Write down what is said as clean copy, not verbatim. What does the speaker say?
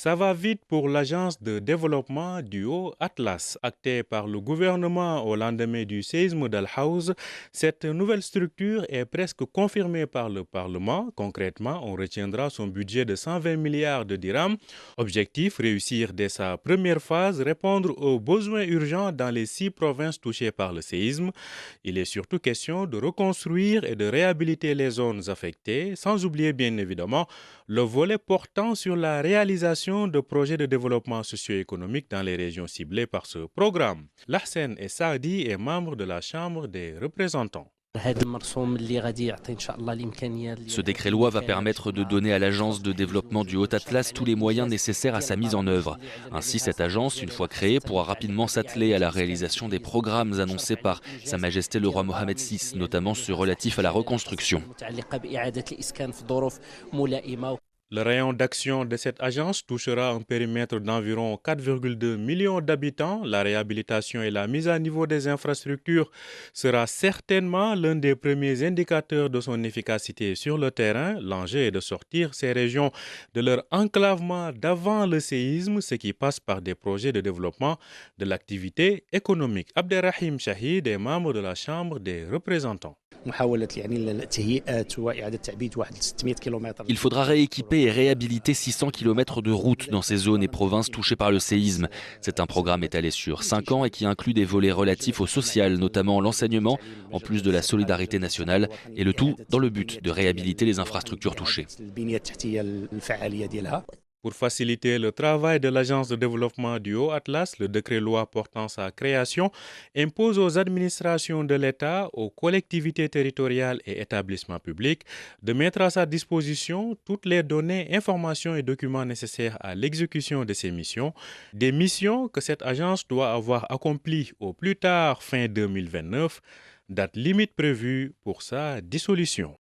Ça va vite pour l'agence de développement du Haut-Atlas, actée par le gouvernement au lendemain du séisme d'Al-Haouz. Cette nouvelle structure est presque confirmée par le Parlement. Concrètement, on retiendra son budget de 120 milliards de dirhams. Objectif, réussir dès sa première phase, répondre aux besoins urgents dans les 6 provinces touchées par le séisme. Il est surtout question de reconstruire et de réhabiliter les zones affectées, sans oublier bien évidemment le volet portant sur la réalisation de projets de développement socio-économique dans les régions ciblées par ce programme. Lahsen et Saadi est membre de la Chambre des représentants. Ce décret-loi va permettre de donner à l'agence de développement du Haut-Atlas tous les moyens nécessaires à sa mise en œuvre. Ainsi, cette agence, une fois créée, pourra rapidement s'atteler à la réalisation des programmes annoncés par Sa Majesté le roi Mohamed VI, notamment ceux relatifs à la reconstruction. Le rayon d'action de cette agence touchera un périmètre d'environ 4,2 millions d'habitants. La réhabilitation et la mise à niveau des infrastructures sera certainement l'un des premiers indicateurs de son efficacité sur le terrain. L'enjeu est de sortir ces régions de leur enclavement d'avant le séisme, ce qui passe par des projets de développement de l'activité économique. Abderrahim Shahid est membre de la Chambre des représentants. Il faudra rééquiper et réhabiliter 600 km de routes dans ces zones et provinces touchées par le séisme. C'est un programme étalé sur 5 ans et qui inclut des volets relatifs au social, notamment l'enseignement, en plus de la solidarité nationale, et le tout dans le but de réhabiliter les infrastructures touchées. Pour faciliter le travail de l'Agence de développement du Haut-Atlas, le décret-loi portant sa création impose aux administrations de l'État, aux collectivités territoriales et établissements publics de mettre à sa disposition toutes les données, informations et documents nécessaires à l'exécution de ces missions, des missions que cette agence doit avoir accomplies au plus tard fin 2029, date limite prévue pour sa dissolution.